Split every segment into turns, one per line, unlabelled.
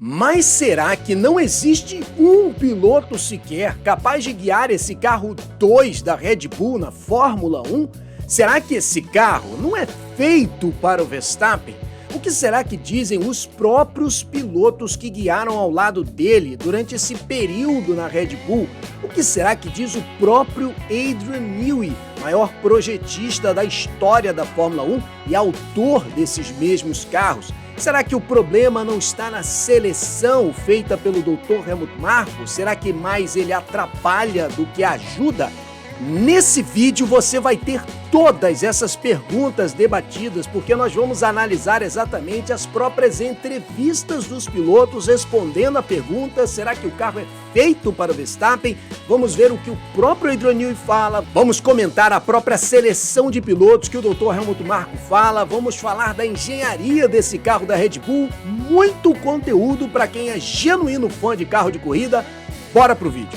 Mas será que não existe um piloto sequer capaz de guiar esse carro 2 da Red Bull na Fórmula 1? Será que esse carro não é feito para o Verstappen? O que será que dizem os próprios pilotos que guiaram ao lado dele durante esse período na Red Bull? O que será que diz o próprio Adrian Newey, maior projetista da história da Fórmula 1 e autor desses mesmos carros? Será que o problema não está na seleção feita pelo Dr. Helmut Marko? Será que mais ele atrapalha do que ajuda? Nesse vídeo você vai ter todas essas perguntas debatidas, porque nós vamos analisar exatamente as próprias entrevistas dos pilotos respondendo a pergunta: será que o carro é feito para o Verstappen? Vamos ver o que o próprio Adrian Newey fala, vamos comentar a própria seleção de pilotos que o Dr. Helmut Marko fala, vamos falar da engenharia desse carro da Red Bull, muito conteúdo para quem é genuíno fã de carro de corrida. Bora pro vídeo!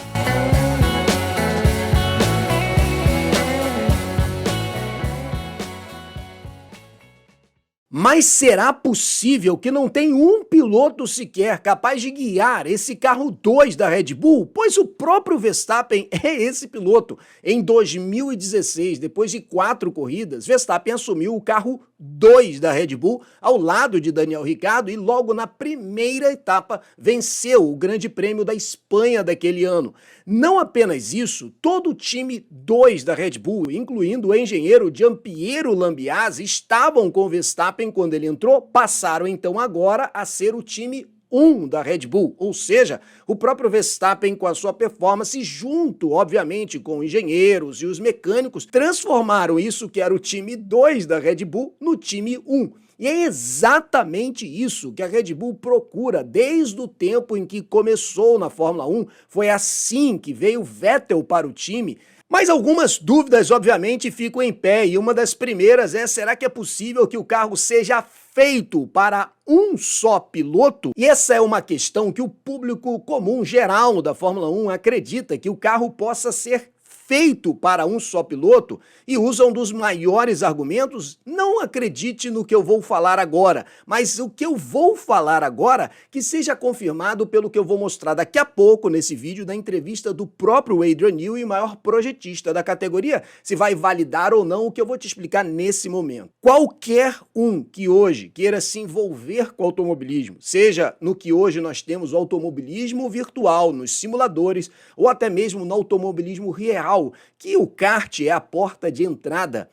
Mas será possível que não tem um piloto sequer capaz de guiar esse carro 2 da Red Bull? Pois o próprio Verstappen é esse piloto. Em 2016, depois de 4 corridas, Verstappen assumiu o carro 2 da Red Bull ao lado de Daniel Ricciardo e logo na primeira etapa venceu o Grande Prêmio da Espanha daquele ano. Não apenas isso, todo o time 2 da Red Bull, incluindo o engenheiro Giampiero Lambiase, estavam com Verstappen quando ele entrou, passaram então agora a ser o time 1 da Red Bull, ou seja, o próprio Verstappen com a sua performance junto, obviamente, com engenheiros e os mecânicos, transformaram isso que era o time 2 da Red Bull no time 1. E é exatamente isso que a Red Bull procura desde o tempo em que começou na Fórmula 1. Foi assim que veio Vettel para o time. Mas algumas dúvidas, obviamente, ficam em pé, e uma das primeiras é: será que é possível que o carro seja feito para um só piloto? E essa é uma questão que o público comum geral da Fórmula 1 acredita que o carro possa ser feito para um só piloto e usa um dos maiores argumentos. Não acredite no que eu vou falar agora, mas o que eu vou falar agora que seja confirmado pelo que eu vou mostrar daqui a pouco nesse vídeo da entrevista do próprio Adrian Newey, maior projetista da categoria, se vai validar ou não o que eu vou te explicar nesse momento. Qualquer um que hoje queira se envolver com o automobilismo, seja no que hoje nós temos o automobilismo virtual, nos simuladores, ou até mesmo no automobilismo real, que o kart é a porta de entrada,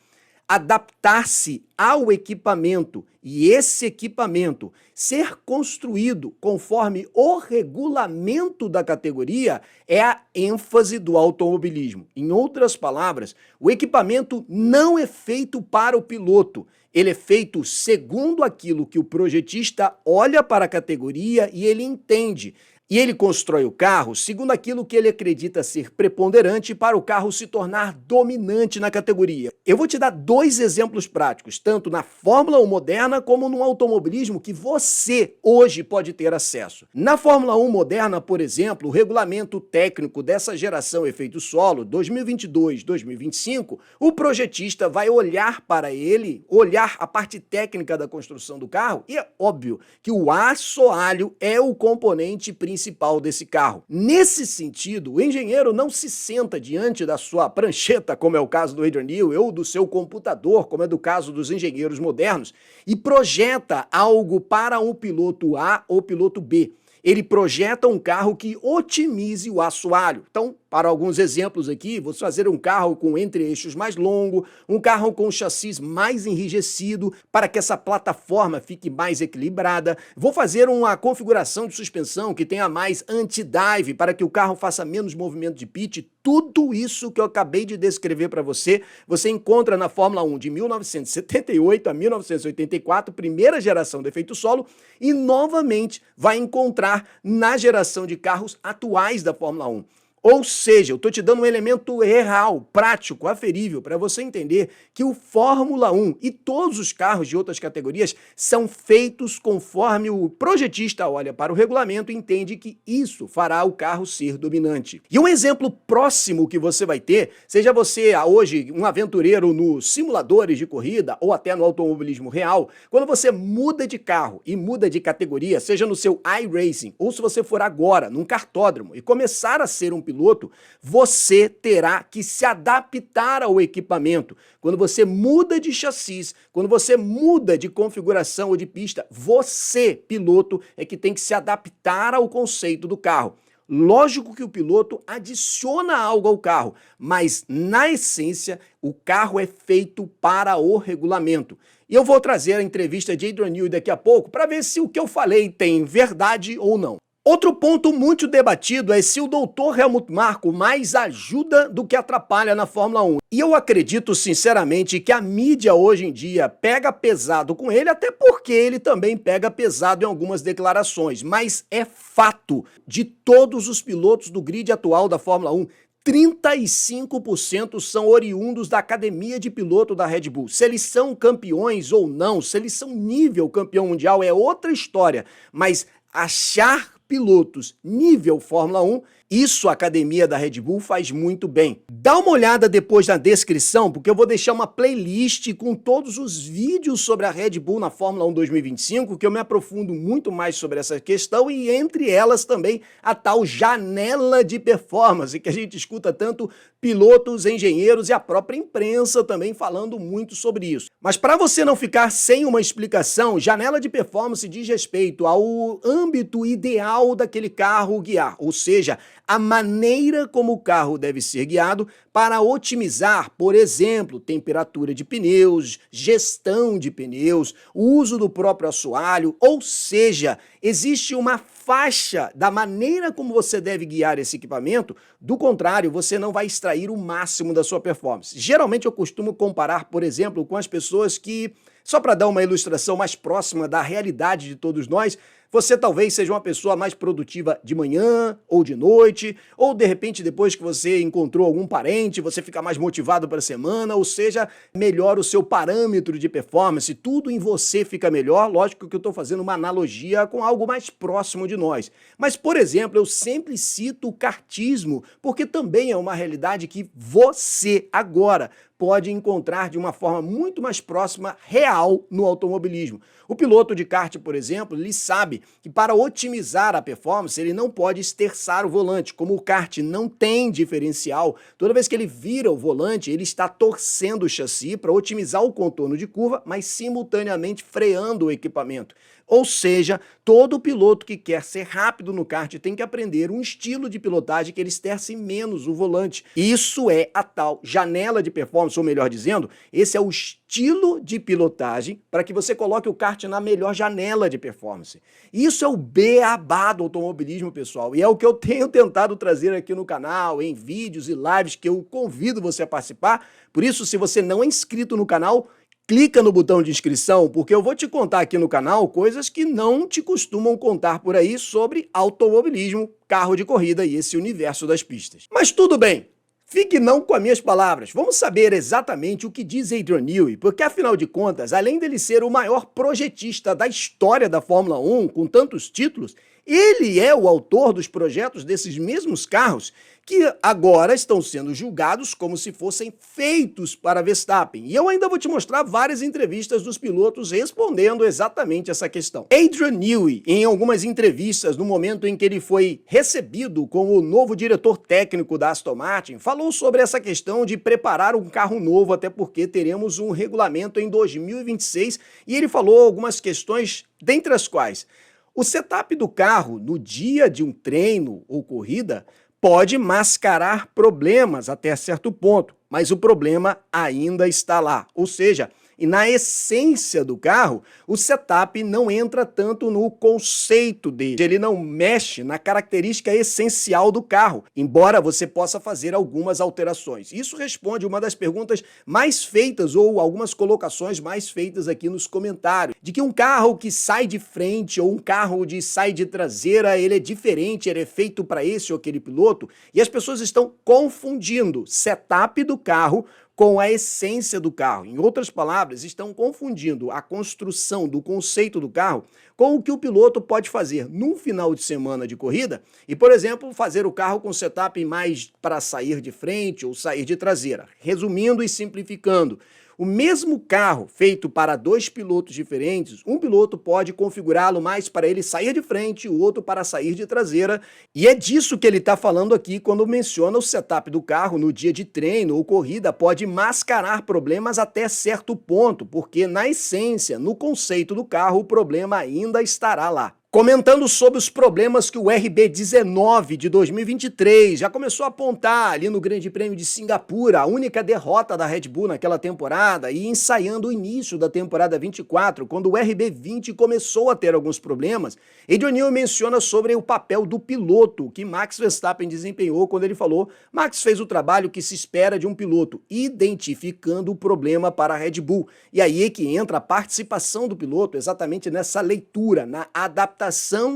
adaptar-se ao equipamento e esse equipamento ser construído conforme o regulamento da categoria é a ênfase do automobilismo. Em outras palavras, o equipamento não é feito para o piloto, ele é feito segundo aquilo que o projetista olha para a categoria e ele entende. E ele constrói o carro segundo aquilo que ele acredita ser preponderante para o carro se tornar dominante na categoria. Eu vou te dar 2 exemplos práticos, tanto na Fórmula 1 moderna como no automobilismo que você hoje pode ter acesso. Na Fórmula 1 moderna, por exemplo, o regulamento técnico dessa geração efeito solo 2022-2025, o projetista vai olhar para ele, olhar a parte técnica da construção do carro e é óbvio que o assoalho é o componente principal desse carro. Nesse sentido, o engenheiro não se senta diante da sua prancheta, como é o caso do Adrian Newey, ou do seu computador, como é do caso dos engenheiros modernos, e projeta algo para um piloto A ou piloto B. Ele projeta um carro que otimize o assoalho. Então, para alguns exemplos aqui, vou fazer um carro com entre-eixos mais longo, um carro com chassi mais enrijecido, para que essa plataforma fique mais equilibrada. Vou fazer uma configuração de suspensão que tenha mais anti-dive, para que o carro faça menos movimento de pitch. Tudo isso que eu acabei de descrever para você, você encontra na Fórmula 1 de 1978 a 1984, primeira geração de efeito solo, e novamente vai encontrar na geração de carros atuais da Fórmula 1. Ou seja, eu estou te dando um elemento real, prático, aferível, para você entender que o Fórmula 1 e todos os carros de outras categorias são feitos conforme o projetista olha para o regulamento e entende que isso fará o carro ser dominante. E um exemplo próximo que você vai ter, seja você hoje um aventureiro nos simuladores de corrida ou até no automobilismo real, quando você muda de carro e muda de categoria, seja no seu iRacing ou se você for agora num kartódromo e começar a ser um piloto, você terá que se adaptar ao equipamento. Quando você muda de chassis, quando você muda de configuração ou de pista, você, piloto, é que tem que se adaptar ao conceito do carro. Lógico que o piloto adiciona algo ao carro, mas na essência o carro é feito para o regulamento. E eu vou trazer a entrevista de Adrian Newey daqui a pouco para ver se o que eu falei tem verdade ou não. Outro ponto muito debatido é se o Dr. Helmut Marko mais ajuda do que atrapalha na Fórmula 1. E eu acredito sinceramente que a mídia hoje em dia pega pesado com ele, até porque ele também pega pesado em algumas declarações. Mas é fato, de todos os pilotos do grid atual da Fórmula 1, 35% são oriundos da academia de piloto da Red Bull. Se eles são campeões ou não, se eles são nível campeão mundial é outra história, mas achar pilotos nível Fórmula 1, isso a academia da Red Bull faz muito bem. Dá uma olhada depois na descrição, porque eu vou deixar uma playlist com todos os vídeos sobre a Red Bull na Fórmula 1 2025, que eu me aprofundo muito mais sobre essa questão e entre elas também a tal janela de performance, que a gente escuta tanto pilotos, engenheiros e a própria imprensa também falando muito sobre isso. Mas para você não ficar sem uma explicação, janela de performance diz respeito ao âmbito ideal daquele carro guiar, ou seja, a maneira como o carro deve ser guiado para otimizar, por exemplo, temperatura de pneus, gestão de pneus, o uso do próprio assoalho, ou seja, existe uma faixa da maneira como você deve guiar esse equipamento, do contrário, você não vai extrair o máximo da sua performance. Geralmente eu costumo comparar, por exemplo, com as pessoas que, só para dar uma ilustração mais próxima da realidade de todos nós, você talvez seja uma pessoa mais produtiva de manhã ou de noite, ou de repente depois que você encontrou algum parente, você fica mais motivado para a semana, ou seja, melhora o seu parâmetro de performance, tudo em você fica melhor. Lógico que eu estou fazendo uma analogia com algo mais próximo de nós. Mas, por exemplo, eu sempre cito o kartismo, porque também é uma realidade que você agora pode encontrar de uma forma muito mais próxima, real, no automobilismo. O piloto de kart, por exemplo, ele sabe que para otimizar a performance, ele não pode esterçar o volante. Como o kart não tem diferencial, toda vez que ele vira o volante, ele está torcendo o chassi para otimizar o contorno de curva, mas simultaneamente freando o equipamento. Ou seja, todo piloto que quer ser rápido no kart tem que aprender um estilo de pilotagem que ele esterce menos o volante. Isso é a tal janela de performance, ou melhor dizendo, esse é o estilo de pilotagem para que você coloque o kart na melhor janela de performance. Isso é o beabá do automobilismo, pessoal, e é o que eu tenho tentado trazer aqui no canal, em vídeos e lives que eu convido você a participar. Por isso, se você não é inscrito no canal, clica no botão de inscrição, porque eu vou te contar aqui no canal coisas que não te costumam contar por aí sobre automobilismo, carro de corrida e esse universo das pistas. Mas tudo bem, fique não com as minhas palavras. Vamos saber exatamente o que diz Adrian Newey, porque afinal de contas, além dele ser o maior projetista da história da Fórmula 1, com tantos títulos, ele é o autor dos projetos desses mesmos carros que agora estão sendo julgados como se fossem feitos para Verstappen. E eu ainda vou te mostrar várias entrevistas dos pilotos respondendo exatamente essa questão. Adrian Newey, em algumas entrevistas, no momento em que ele foi recebido como o novo diretor técnico da Aston Martin, falou sobre essa questão de preparar um carro novo, até porque teremos um regulamento em 2026, e ele falou algumas questões, dentre as quais o setup do carro no dia de um treino ou corrida pode mascarar problemas até certo ponto, mas o problema ainda está lá. Ou seja, E na essência do carro, o setup não entra tanto no conceito dele. Ele não mexe na característica essencial do carro, embora você possa fazer algumas alterações. Isso responde uma das perguntas mais feitas ou algumas colocações mais feitas aqui nos comentários, de que um carro que sai de frente ou um carro de sai de traseira, ele é diferente, ele é feito para esse ou aquele piloto, e as pessoas estão confundindo setup do carro com a essência do carro. Em outras palavras, estão confundindo a construção do conceito do carro com o que o piloto pode fazer num final de semana de corrida e, por exemplo, fazer o carro com setup mais para sair de frente ou sair de traseira. Resumindo e simplificando, o mesmo carro feito para dois pilotos diferentes, um piloto pode configurá-lo mais para ele sair de frente, o outro para sair de traseira, e é disso que ele está falando aqui quando menciona o setup do carro no dia de treino ou corrida pode mascarar problemas até certo ponto, porque na essência, no conceito do carro, o problema ainda estará lá. Comentando sobre os problemas que o RB19 de 2023 já começou a apontar ali no Grande Prêmio de Singapura, a única derrota da Red Bull naquela temporada, e ensaiando o início da temporada 24, quando o RB20 começou a ter alguns problemas, Adrian Newey menciona sobre o papel do piloto que Max Verstappen desempenhou quando ele falou: Max fez o trabalho que se espera de um piloto, identificando o problema para a Red Bull. E aí é que entra a participação do piloto exatamente nessa leitura, na adaptação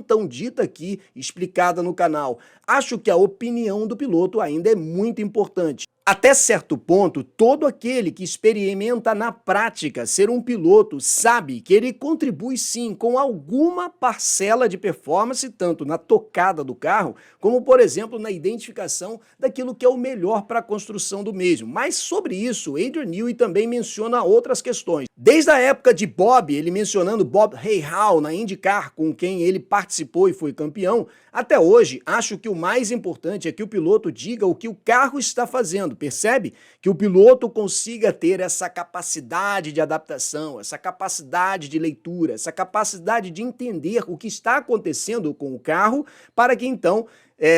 tão dita aqui, explicada no canal. Acho que a opinião do piloto ainda é muito importante. Até certo ponto, todo aquele que experimenta na prática ser um piloto sabe que ele contribui sim com alguma parcela de performance, tanto na tocada do carro, como por exemplo na identificação daquilo que é o melhor para a construção do mesmo. Mas sobre isso, Adrian Newey também menciona outras questões. Desde a época de Bob, ele mencionando Bob Rahal na IndyCar, com quem ele participou e foi campeão, até hoje, acho que o mais importante é que o piloto diga o que o carro está fazendo. Percebe? Que o piloto consiga ter essa capacidade de adaptação, essa capacidade de leitura, essa capacidade de entender o que está acontecendo com o carro, para que então,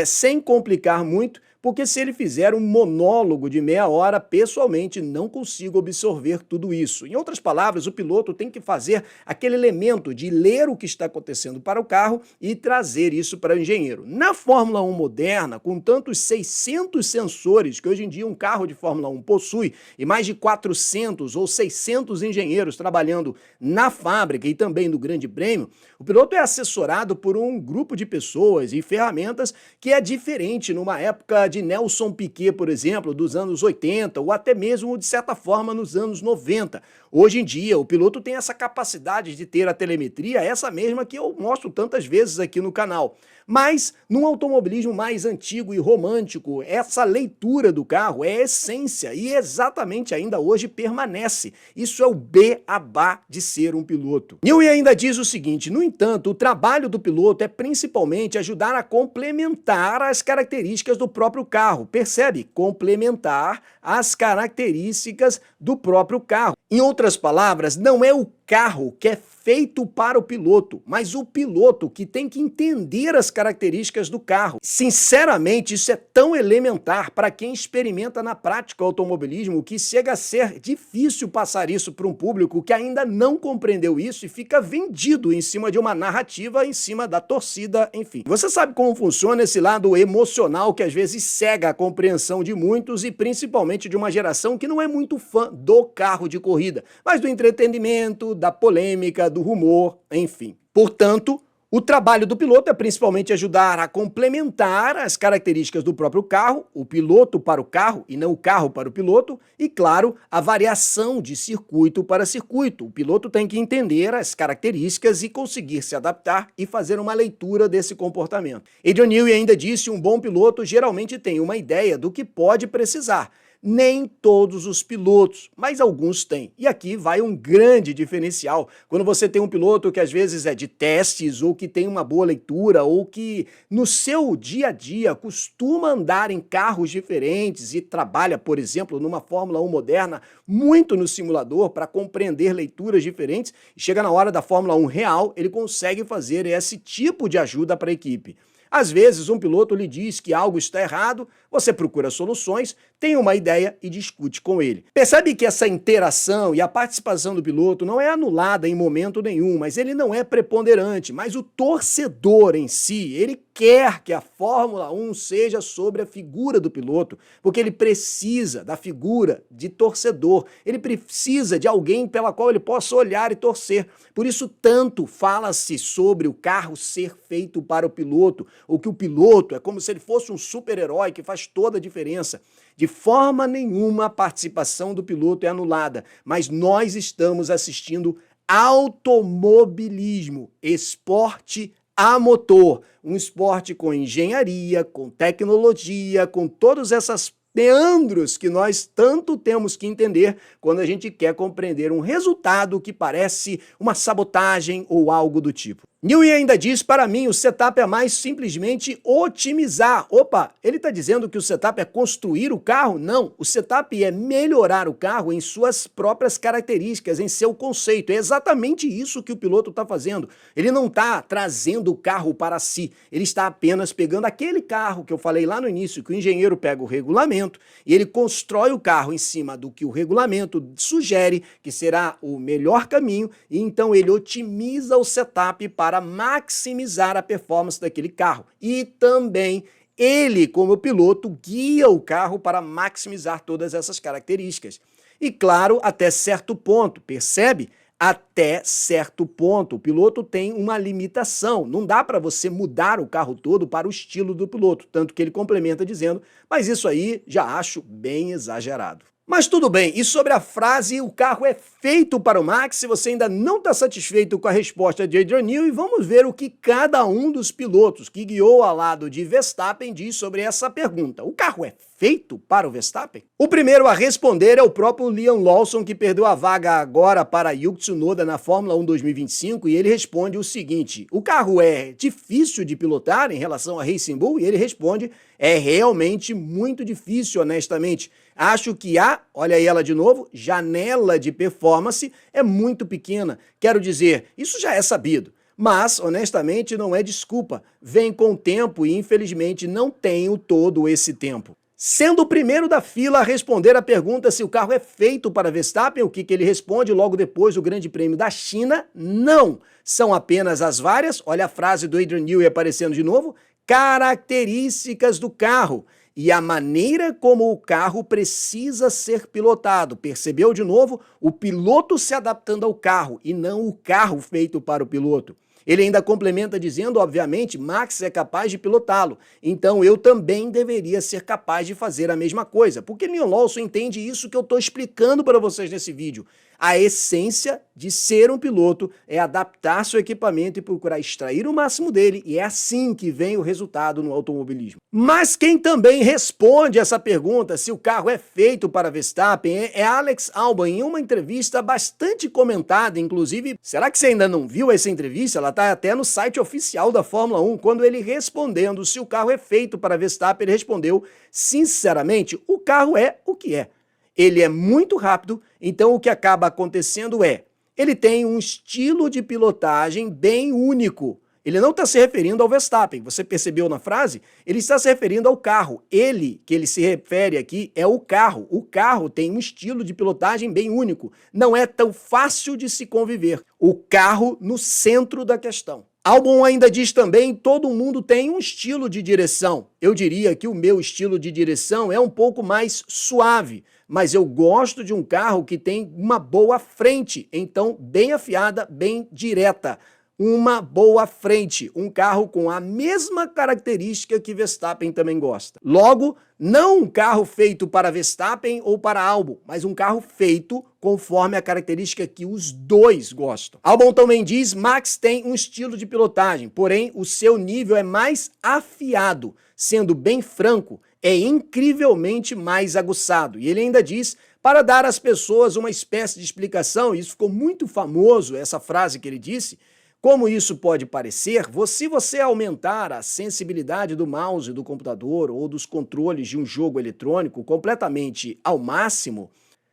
sem complicar muito, porque se ele fizer um monólogo de meia hora, pessoalmente não consigo absorver tudo isso. Em outras palavras, o piloto tem que fazer aquele elemento de ler o que está acontecendo para o carro e trazer isso para o engenheiro. Na Fórmula 1 moderna, com tantos 600 sensores que hoje em dia um carro de Fórmula 1 possui e mais de 400 ou 600 engenheiros trabalhando na fábrica e também no Grande Prêmio, o piloto é assessorado por um grupo de pessoas e ferramentas que é diferente numa época de Nelson Piquet, por exemplo, dos anos 80, ou até mesmo, de certa forma, nos anos 90. Hoje em dia, o piloto tem essa capacidade de ter a telemetria, essa mesma que eu mostro tantas vezes aqui no canal. Mas, num automobilismo mais antigo e romântico, essa leitura do carro é a essência e exatamente ainda hoje permanece. Isso é o beabá de ser um piloto. Newey ainda diz o seguinte: no entanto, o trabalho do piloto é principalmente ajudar a complementar as características do próprio carro. Percebe? Complementar as características do próprio carro. Em outras palavras, não é o carro que é feito para o piloto, mas o piloto que tem que entender as características do carro. Sinceramente, isso é tão elementar para quem experimenta na prática o automobilismo que chega a ser difícil passar isso para um público que ainda não compreendeu isso e fica vendido em cima de uma narrativa, em cima da torcida, enfim. Você sabe como funciona esse lado emocional que às vezes cega a compreensão de muitos e principalmente de uma geração que não é muito fã do carro de corrida, mas do entretenimento, da polêmica, do rumor, enfim. Portanto, o trabalho do piloto é principalmente ajudar a complementar as características do próprio carro, o piloto para o carro e não o carro para o piloto, e claro, a variação de circuito para circuito. O piloto tem que entender as características e conseguir se adaptar e fazer uma leitura desse comportamento. Adrian Newey ainda disse: um bom piloto geralmente tem uma ideia do que pode precisar. Nem todos os pilotos, mas alguns têm. E aqui vai um grande diferencial. Quando você tem um piloto que às vezes é de testes, ou que tem uma boa leitura, ou que no seu dia a dia costuma andar em carros diferentes e trabalha, por exemplo, numa Fórmula 1 moderna, muito no simulador para compreender leituras diferentes, e chega na hora da Fórmula 1 real, ele consegue fazer esse tipo de ajuda para a equipe. Às vezes, um piloto lhe diz que algo está errado, você procura soluções, tem uma ideia e discute com ele. Percebe que essa interação e a participação do piloto não é anulada em momento nenhum, mas ele não é preponderante, mas o torcedor em si, ele quer que a Fórmula 1 seja sobre a figura do piloto, porque ele precisa da figura de torcedor, ele precisa de alguém pela qual ele possa olhar e torcer. Por isso, tanto fala-se sobre o carro ser feito para o piloto, ou que o piloto é como se ele fosse um super-herói que faz toda a diferença. De forma nenhuma a participação do piloto é anulada, mas nós estamos assistindo automobilismo, esporte a motor, um esporte com engenharia, com tecnologia, com todas essas meandros que nós tanto temos que entender quando a gente quer compreender um resultado que parece uma sabotagem ou algo do tipo. Newey ainda diz, para mim, o setup é mais simplesmente otimizar. Opa, ele está dizendo que o setup é construir o carro? Não, o setup é melhorar o carro em suas próprias características, em seu conceito. É exatamente isso que o piloto está fazendo. Ele não está trazendo o carro para si, ele está apenas pegando aquele carro que eu falei lá no início, que o engenheiro pega o regulamento e ele constrói o carro em cima do que o regulamento sugere que será o melhor caminho, e então ele otimiza o setup para maximizar a performance daquele carro. E também ele, como piloto, guia o carro para maximizar todas essas características. E claro, até certo ponto, percebe? Até certo ponto, o piloto tem uma limitação, não dá para você mudar o carro todo para o estilo do piloto, tanto que ele complementa dizendo, mas isso aí já acho bem exagerado. Mas tudo bem, e sobre a frase o carro é feito para o Max, se você ainda não está satisfeito com a resposta de Adrian Newey, vamos ver o que cada um dos pilotos que guiou ao lado de Verstappen diz sobre essa pergunta. O carro é feito para o Verstappen? O primeiro a responder é o próprio Liam Lawson, que perdeu a vaga agora para Yuki Tsunoda na Fórmula 1 2025, e ele responde o seguinte, o carro é difícil de pilotar em relação a Racing Bull? E ele responde, é realmente muito difícil, honestamente. Acho que olha aí ela de novo, janela de performance é muito pequena. Quero dizer, isso já é sabido. Mas, honestamente, não é desculpa. Vem com o tempo e, infelizmente, não tenho todo esse tempo. Sendo o primeiro da fila a responder a pergunta se o carro é feito para Verstappen, o que ele responde logo depois do Grande Prêmio da China? Não. São apenas as várias, olha a frase do Adrian Newey aparecendo de novo, características do carro e a maneira como o carro precisa ser pilotado. Percebeu de novo? O piloto se adaptando ao carro e não o carro feito para o piloto. Ele ainda complementa dizendo, obviamente, Max é capaz de pilotá-lo, então eu também deveria ser capaz de fazer a mesma coisa, porque Liam Lawson entende isso que eu estou explicando para vocês nesse vídeo. A essência de ser um piloto é adaptar seu equipamento e procurar extrair o máximo dele, e é assim que vem o resultado no automobilismo. Mas quem também responde essa pergunta, se o carro é feito para Verstappen, é Alex Albon, em uma entrevista bastante comentada, inclusive, será que você ainda não viu essa entrevista? Ela está até no site oficial da Fórmula 1, quando ele respondendo se o carro é feito para Verstappen, ele respondeu, sinceramente, o carro é o que é. Ele é muito rápido, então o que acaba acontecendo é, ele tem um estilo de pilotagem bem único. Ele não está se referindo ao Verstappen, você percebeu na frase? Ele está se referindo ao carro. Ele, que ele se refere aqui, é o carro. O carro tem um estilo de pilotagem bem único. Não é tão fácil de se conviver. O carro no centro da questão. Albon ainda diz também, todo mundo tem um estilo de direção. Eu diria que o meu estilo de direção é um pouco mais suave, mas eu gosto de um carro que tem uma boa frente, então bem afiada, bem direta. Uma boa frente, um carro com a mesma característica que Verstappen também gosta. Logo, não um carro feito para Verstappen ou para Albon, mas um carro feito conforme a característica que os dois gostam. Albon também diz, Max tem um estilo de pilotagem, porém o seu nível é mais afiado, sendo bem franco, é incrivelmente mais aguçado. E ele ainda diz, para dar às pessoas uma espécie de explicação, e isso ficou muito famoso, essa frase que ele disse, como isso pode parecer, se você aumentar a sensibilidade do mouse do computador ou dos controles de um jogo eletrônico completamente ao máximo,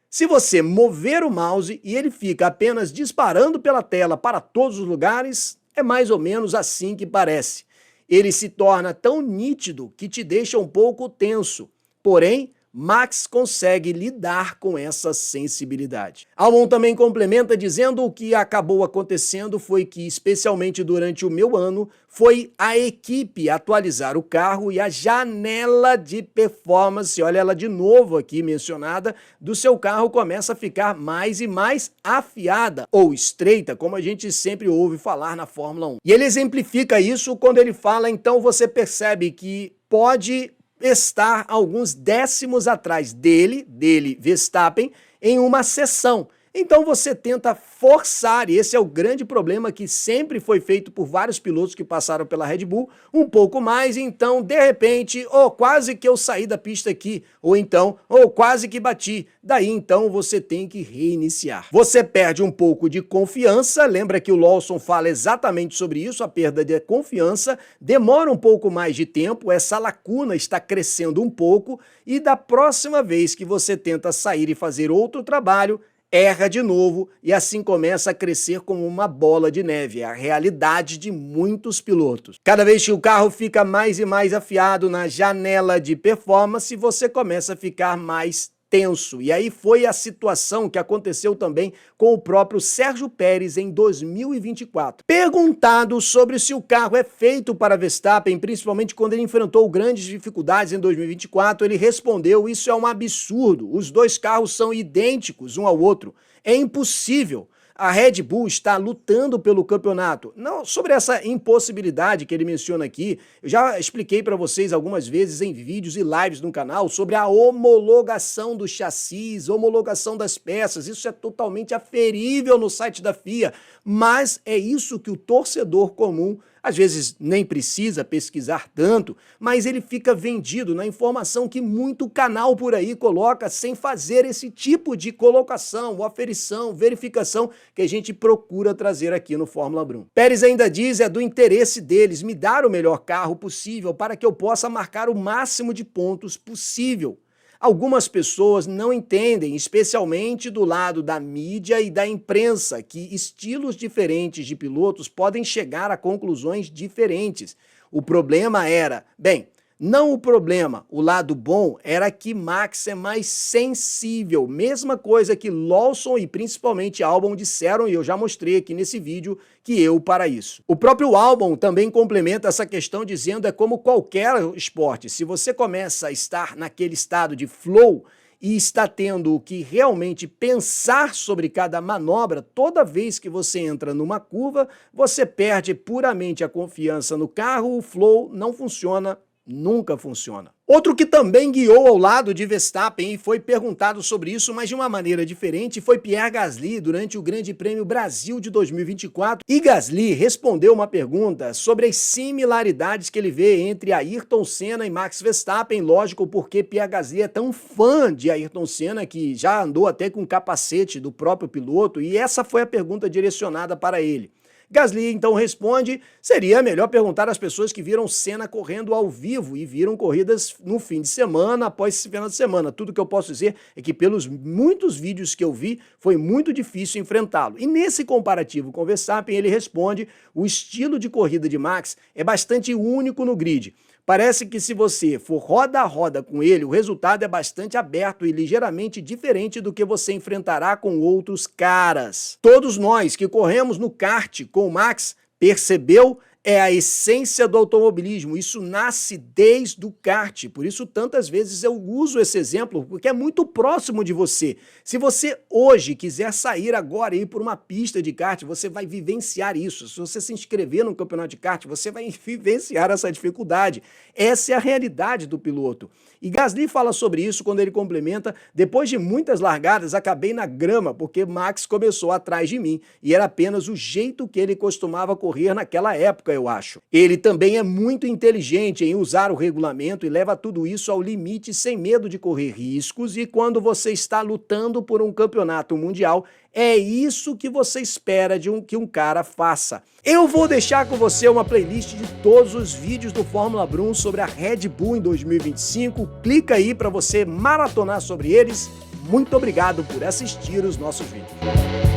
se você mover o mouse e ele fica apenas disparando pela tela para todos os lugares, é mais ou menos assim que parece. Ele se torna tão nítido que te deixa um pouco tenso. Porém, Max consegue lidar com essa sensibilidade. Albon também complementa dizendo: o que acabou acontecendo foi que, especialmente durante o meu ano, foi a equipe atualizar o carro e a janela de performance, olha ela de novo aqui mencionada, do seu carro começa a ficar mais e mais afiada ou estreita, como a gente sempre ouve falar na Fórmula 1. E ele exemplifica isso quando ele fala: então você percebe que pode estar alguns décimos atrás dele, Verstappen, em uma sessão. Então você tenta forçar, e esse é o grande problema que sempre foi feito por vários pilotos que passaram pela Red Bull, um pouco mais, então de repente, quase que eu saí da pista aqui, ou então, quase que bati, daí então você tem que reiniciar. Você perde um pouco de confiança, lembra que o Lawson fala exatamente sobre isso, a perda de confiança, demora um pouco mais de tempo, essa lacuna está crescendo um pouco, e da próxima vez que você tenta sair e fazer outro trabalho, erra de novo e assim começa a crescer como uma bola de neve. É a realidade de muitos pilotos. Cada vez que o carro fica mais e mais afiado na janela de performance, você começa a ficar mais tenso. E aí foi a situação que aconteceu também com o próprio Sérgio Pérez em 2024. Perguntado sobre se o carro é feito para Verstappen, principalmente quando ele enfrentou grandes dificuldades em 2024, ele respondeu: isso é um absurdo, os dois carros são idênticos um ao outro, é impossível. A Red Bull está lutando pelo campeonato. Não, sobre essa impossibilidade que ele menciona aqui, eu já expliquei para vocês algumas vezes em vídeos e lives no canal sobre a homologação do chassis, homologação das peças. Isso é totalmente aferível no site da FIA, mas é isso que o torcedor comum às vezes nem precisa pesquisar tanto, mas ele fica vendido na informação que muito canal por aí coloca sem fazer esse tipo de colocação, aferição, verificação que a gente procura trazer aqui no Fórmula Brum. Pérez ainda diz: é do interesse deles me dar o melhor carro possível para que eu possa marcar o máximo de pontos possível. Algumas pessoas não entendem, especialmente do lado da mídia e da imprensa, que estilos diferentes de pilotos podem chegar a conclusões diferentes. O problema era, não o problema, o lado bom era que Max é mais sensível, mesma coisa que Lawson e principalmente Albon disseram, e eu já mostrei aqui nesse vídeo que eu para isso. O próprio Albon também complementa essa questão dizendo: é como qualquer esporte, se você começa a estar naquele estado de flow e está tendo que realmente pensar sobre cada manobra, toda vez que você entra numa curva, você perde puramente a confiança no carro, o flow não funciona, nunca funciona. Outro que também guiou ao lado de Verstappen e foi perguntado sobre isso, mas de uma maneira diferente, foi Pierre Gasly durante o Grande Prêmio Brasil de 2024. E Gasly respondeu uma pergunta sobre as similaridades que ele vê entre Ayrton Senna e Max Verstappen, lógico, porque Pierre Gasly é tão fã de Ayrton Senna que já andou até com o capacete do próprio piloto, e essa foi a pergunta direcionada para ele. Gasly então responde: seria melhor perguntar às pessoas que viram Senna correndo ao vivo e viram corridas no fim de semana, após esse final de semana. Tudo que eu posso dizer é que pelos muitos vídeos que eu vi, foi muito difícil enfrentá-lo. E nesse comparativo com Verstappen, ele responde: o estilo de corrida de Max é bastante único no grid. Parece que se você for roda a roda com ele, o resultado é bastante aberto e ligeiramente diferente do que você enfrentará com outros caras. Todos nós que corremos no kart com o Max, percebeu? É a essência do automobilismo, isso nasce desde o kart, por isso tantas vezes eu uso esse exemplo, porque é muito próximo de você. Se você hoje quiser sair agora e ir por uma pista de kart, você vai vivenciar isso. Se você se inscrever no campeonato de kart, você vai vivenciar essa dificuldade. Essa é a realidade do piloto. E Gasly fala sobre isso quando ele complementa: depois de muitas largadas, acabei na grama, porque Max começou atrás de mim, e era apenas o jeito que ele costumava correr naquela época, eu acho. Ele também é muito inteligente em usar o regulamento e leva tudo isso ao limite sem medo de correr riscos, e quando você está lutando por um campeonato mundial, é isso que você espera que um cara faça. Eu vou deixar com você uma playlist de todos os vídeos do Fórmula Brum sobre a Red Bull em 2025. Clica aí para você maratonar sobre eles. Muito obrigado por assistir os nossos vídeos.